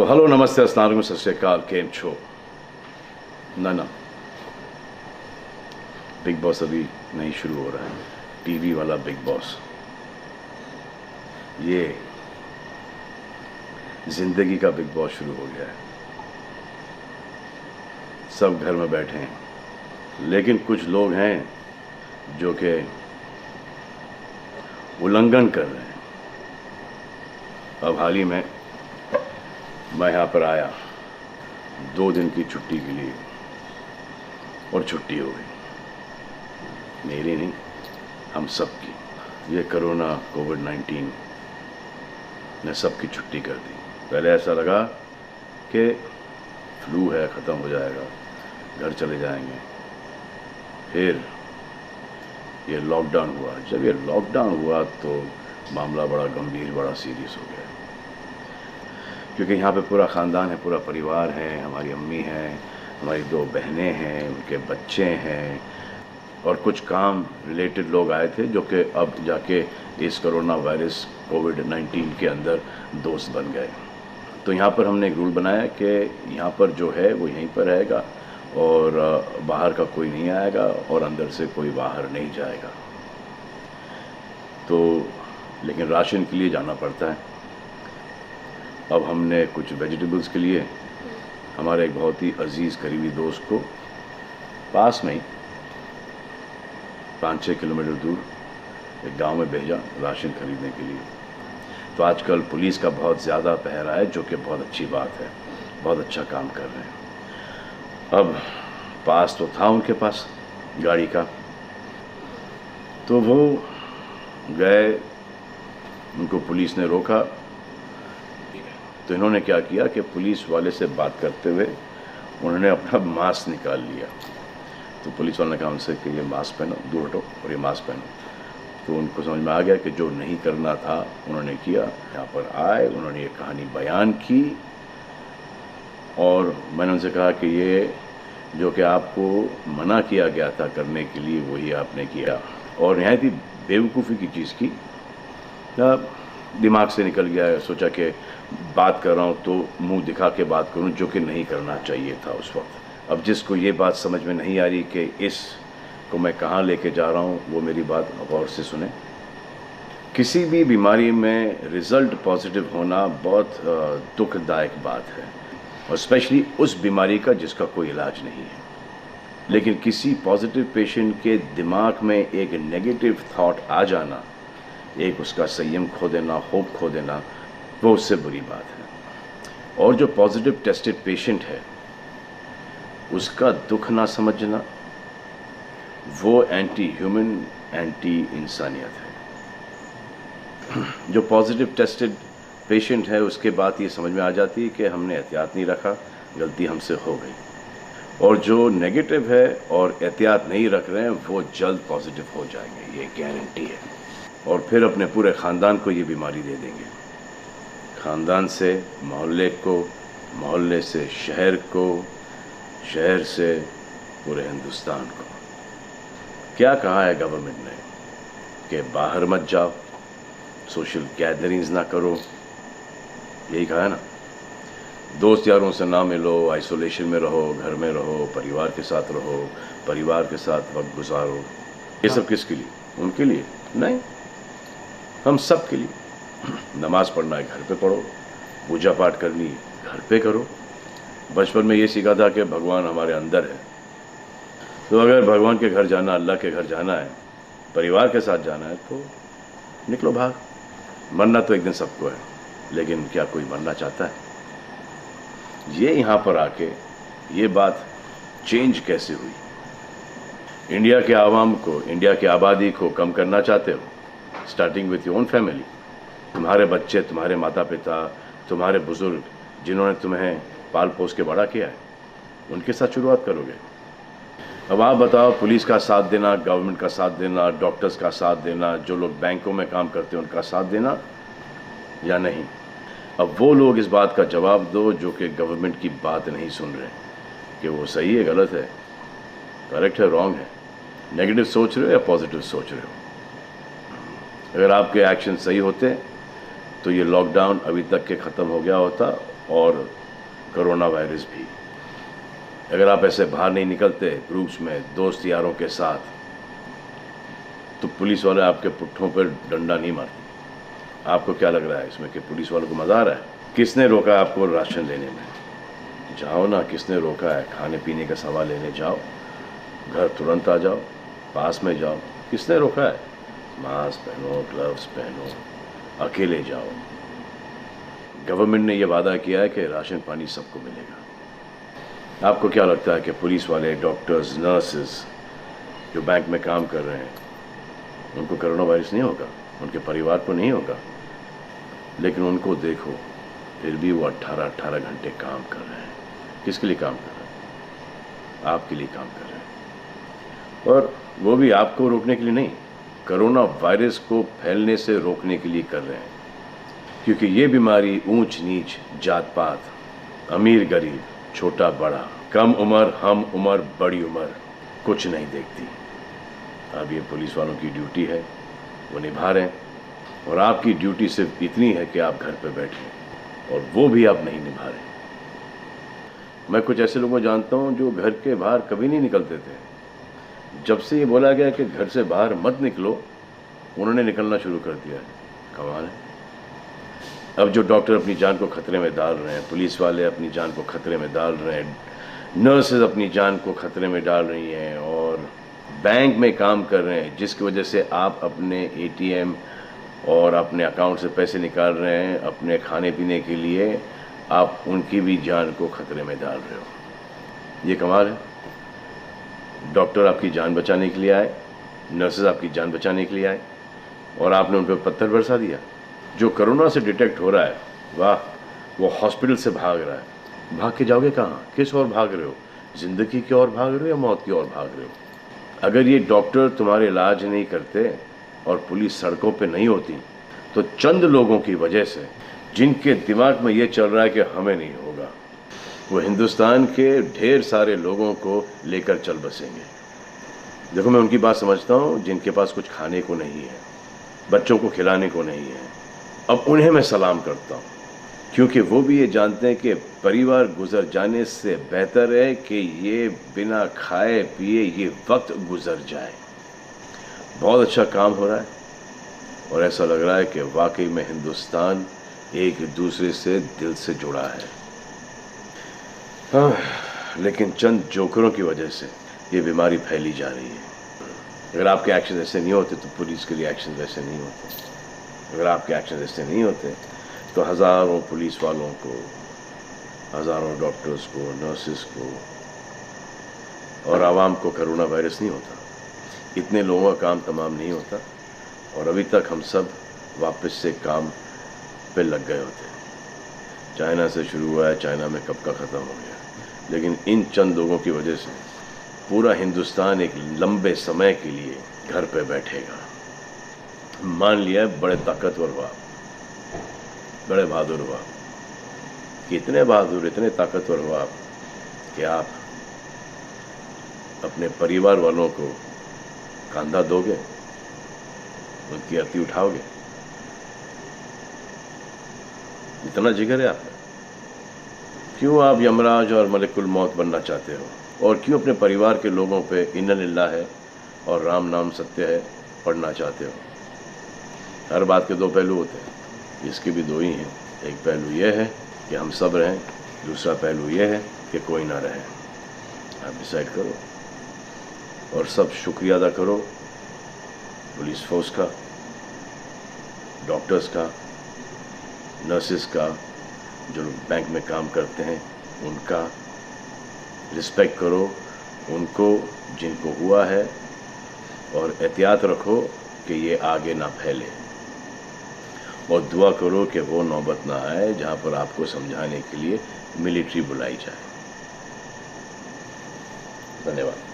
तो हेलो नमस्ते अस्सलाम वालेकुम सत श्री अकाल केम छो ना बिग बॉस अभी नहीं शुरू हो रहा है। टीवी वाला बिग बॉस, ये जिंदगी का बिग बॉस शुरू हो गया है। सब घर में बैठे हैं, लेकिन कुछ लोग हैं जो कि उल्लंघन कर रहे हैं। अब हाल ही में मैं यहाँ पर आया 2 दिन की छुट्टी के लिए, और छुट्टी हो गई। मेरी नहीं, हम सब की। ये कोरोना कोविड-19 ने सबकी छुट्टी कर दी। पहले ऐसा लगा कि फ्लू है, ख़त्म हो जाएगा, घर चले जाएंगे। फिर ये लॉकडाउन हुआ। जब ये लॉकडाउन हुआ तो मामला बड़ा गंभीर, बड़ा सीरियस हो गया, क्योंकि यहाँ पे पूरा ख़ानदान है, पूरा परिवार है। हमारी अम्मी हैं, हमारी 2 बहनें हैं, उनके बच्चे हैं, और कुछ काम रिलेटेड लोग आए थे जो कि अब जाके इस कोरोना वायरस कोविड-19 के अंदर दोस्त बन गए। तो यहाँ पर हमने एक रूल बनाया कि यहाँ पर जो है वो यहीं पर रहेगा, और बाहर का कोई नहीं आएगा, और अंदर से कोई बाहर नहीं जाएगा। तो लेकिन राशन के लिए जाना पड़ता है। अब हमने कुछ वेजिटेबल्स के लिए हमारे एक बहुत ही अजीज़ करीबी दोस्त को पास में ही 5-6 किलोमीटर दूर एक गांव में भेजा राशन खरीदने के लिए। तो आजकल पुलिस का बहुत ज़्यादा पहरा है, जो कि बहुत अच्छी बात है, बहुत अच्छा काम कर रहे हैं। अब पास तो था उनके पास गाड़ी का, तो वो गए, उनको पुलिस ने रोका। तो इन्होंने क्या किया कि पुलिस वाले से बात करते हुए उन्होंने अपना मास्क निकाल लिया। तो पुलिस वाले ने कहा उनसे कि ये मास्क पहनो, दूर हटो और ये मास्क पहनो। तो उनको समझ में आ गया कि जो नहीं करना था उन्होंने किया। यहाँ पर आए, उन्होंने ये कहानी बयान की, और मैंने उनसे कहा कि ये जो कि आपको मना किया गया था करने के लिए, वही आपने किया, और नहायत ही बेवकूफ़ी की चीज़ की। दिमाग से निकल गया। सोचा कि बात कर रहा हूँ तो मुंह दिखा के बात करूँ, जो कि नहीं करना चाहिए था उस वक्त। अब जिसको ये बात समझ में नहीं आ रही कि इस को मैं कहाँ लेके जा रहा हूँ, वो मेरी बात गौर से सुने। किसी भी बीमारी में रिज़ल्ट पॉजिटिव होना बहुत दुखदायक बात है, और स्पेशली उस बीमारी का जिसका कोई इलाज नहीं है। लेकिन किसी पॉजिटिव पेशेंट के दिमाग में एक नेगेटिव थॉट आ जाना, एक उसका संयम खो देना, होप खो देना, वो उससे बुरी बात है। और जो पॉजिटिव टेस्टेड पेशेंट है, उसका दुख ना समझना, वो एंटी ह्यूमन, एंटी इंसानियत है। जो पॉजिटिव टेस्टेड पेशेंट है, उसके बाद ये समझ में आ जाती है कि हमने एहतियात नहीं रखा, गलती हमसे हो गई। और जो नेगेटिव है और एहतियात नहीं रख रहे हैं, वो जल्द पॉजिटिव हो जाएंगे, ये गारंटी है। और फिर अपने पूरे ख़ानदान को ये बीमारी दे देंगे। ख़ानदान से मोहल्ले को, मोहल्ले से शहर को, शहर से पूरे हिंदुस्तान को। क्या कहा है गवर्नमेंट ने कि बाहर मत जाओ, सोशल गैदरिंग्स ना करो, यही कहा है ना। दोस्त यारों से ना मिलो, आइसोलेशन में रहो, घर में रहो, परिवार के साथ रहो, परिवार के साथ वक्त गुजारो। ये सब किसके लिए? उनके लिए नहीं, हम सब के लिए। नमाज़ पढ़ना है, घर पे पढ़ो। पूजा पाठ करनी है, घर पे करो। बचपन में ये सीखा था कि भगवान हमारे अंदर है। तो अगर भगवान के घर जाना, अल्लाह के घर जाना है, परिवार के साथ जाना है, तो निकलो भाग। मरना तो एक दिन सबको है, लेकिन क्या कोई मरना चाहता है? ये यहाँ पर आके ये बात चेंज कैसे हुई? इंडिया के आवाम को, इंडिया की आबादी को कम करना चाहते हो? Starting with your own family. तुम्हारे बच्चे, तुम्हारे माता पिता, तुम्हारे बुज़ुर्ग, जिन्होंने तुम्हें पाल पोस के बड़ा किया है, उनके साथ शुरुआत करोगे। अब आप बताओ, पुलिस का साथ देना, गवर्नमेंट का साथ देना, डॉक्टर्स का साथ देना, जो लोग बैंकों में काम करते हैं उनका साथ देना या नहीं? अब वो लोग इस बात का जवाब दो जो कि गवर्नमेंट की बात नहीं सुन रहे, कि वो सही है, गलत है, करेक्ट है, रॉन्ग है, नेगेटिव सोच रहे हो या पॉजिटिव सोच रहे हो। अगर आपके एक्शन सही होते तो ये लॉकडाउन अभी तक के ख़त्म हो गया होता, और कोरोना वायरस भी। अगर आप ऐसे बाहर नहीं निकलते ग्रुप्स में दोस्त यारों के साथ, तो पुलिस वाले आपके पुट्ठों पर डंडा नहीं मारते। आपको क्या लग रहा है इसमें कि पुलिस वालों को मज़ा आ रहा है? किसने रोका आपको राशन लेने में? जाओ ना, किसने रोका है? खाने पीने का सामान लेने जाओ, घर तुरंत आ जाओ, पास में जाओ, किसने रोका है? मास्क पहनो, ग्लव्स पहनो, अकेले जाओ। गवर्नमेंट ने यह वादा किया है कि राशन पानी सबको मिलेगा। आपको क्या लगता है कि पुलिस वाले, डॉक्टर्स, नर्सेस जो बैंक में काम कर रहे हैं, उनको कोरोना वायरस नहीं होगा? उनके परिवार को नहीं होगा? लेकिन उनको देखो, फिर भी वो 18-18 घंटे काम कर रहे हैं। किसके लिए काम कर रहे हैं? आपके लिए काम कर रहे हैं। और वो भी आपको रोकने के लिए नहीं, कोरोना वायरस को फैलने से रोकने के लिए कर रहे हैं। क्योंकि ये बीमारी ऊंच नीच, जात पात, अमीर गरीब, छोटा बड़ा, कम उम्र, हम उम्र, बड़ी उम्र कुछ नहीं देखती। अब ये पुलिस वालों की ड्यूटी है, वो निभा रहे हैं। और आपकी ड्यूटी सिर्फ इतनी है कि आप घर पे बैठें, और वो भी आप नहीं निभा रहे। मैं कुछ ऐसे लोगों को जानता हूँ जो घर के बाहर कभी नहीं निकलते थे। जब से ये बोला गया कि घर से बाहर मत निकलो, उन्होंने निकलना शुरू कर दिया है। कमाल है। अब जो डॉक्टर अपनी जान को खतरे में डाल रहे हैं, पुलिस वाले अपनी जान को खतरे में डाल रहे हैं, नर्सेज अपनी जान को खतरे में डाल रही हैं, और बैंक में काम कर रहे हैं, जिसकी वजह से आप अपने एटीएम और अपने अकाउंट से पैसे निकाल रहे हैं अपने खाने पीने के लिए, आप उनकी भी जान को खतरे में डाल रहे हो। ये कमाल है। डॉक्टर आपकी जान बचाने के लिए आए, नर्सेज आपकी जान बचाने के लिए आए, और आपने उन पर पत्थर बरसा दिया। जो कोरोना से डिटेक्ट हो रहा है, वाह, वो हॉस्पिटल से भाग रहा है। भाग के जाओगे कहाँ? किस ओर भाग रहे हो? ज़िंदगी की ओर भाग रहे हो या मौत की ओर भाग रहे हो? अगर ये डॉक्टर तुम्हारे इलाज नहीं करते और पुलिस सड़कों पे नहीं होती, तो चंद लोगों की वजह से, जिनके दिमाग में ये चल रहा है कि हमें नहीं होगा, वो हिंदुस्तान के ढेर सारे लोगों को लेकर चल बसेंगे। देखो, मैं उनकी बात समझता हूँ जिनके पास कुछ खाने को नहीं है, बच्चों को खिलाने को नहीं है। अब उन्हें मैं सलाम करता हूँ, क्योंकि वो भी ये जानते हैं कि परिवार गुजर जाने से बेहतर है कि ये बिना खाए पिए ये वक्त गुजर जाए। बहुत अच्छा काम हो रहा है, और ऐसा लग रहा है कि वाकई में हिंदुस्तान एक दूसरे से दिल से जुड़ा है। हाँ, लेकिन चंद जोकरों की वजह से ये बीमारी फैली जा रही है। अगर आपके एक्शन ऐसे नहीं होते तो पुलिस के लिए एक्शन वैसे नहीं होते। अगर आपके एक्शन ऐसे नहीं होते तो हज़ारों पुलिस वालों को, हज़ारों डॉक्टर्स को, नर्सेस को और आवाम को कोरोना वायरस नहीं होता। इतने लोगों का काम तमाम नहीं होता, और अभी तक हम सब वापस से काम पे लग गए होते। चाइना से शुरू हुआ है, चाइना में कब का ख़त्म हो गया। लेकिन इन चंद लोगों की वजह से पूरा हिंदुस्तान एक लंबे समय के लिए घर पे बैठेगा। मान लिया बड़े ताकतवर हुआ, बड़े बहादुर हुआ, कितने बहादुर, इतने ताकतवर हुआ कि आप अपने परिवार वालों को कंधा दोगे, उनकी अर्थी उठाओगे। इतना जिगर है आप? क्यों आप यमराज और मलिकुल मौत बनना चाहते हो? और क्यों अपने परिवार के लोगों पे इन्ना लिल्लाह है और राम नाम सत्य है पढ़ना चाहते हो? हर बात के दो पहलू होते हैं, इसके भी दो ही हैं। एक पहलू ये है कि हम सब रहें, दूसरा पहलू ये है कि कोई ना रहे। आप डिसाइड करो, और सब शुक्रिया अदा करो पुलिस फोर्स का, डॉक्टर्स का, नर्सेस का, जो लोग बैंक में काम करते हैं उनका। रिस्पेक्ट करो उनको जिनको हुआ है, और एहतियात रखो कि ये आगे ना फैले, और दुआ करो कि वो नौबत ना आए जहाँ पर आपको समझाने के लिए मिलिट्री बुलाई जाए। धन्यवाद।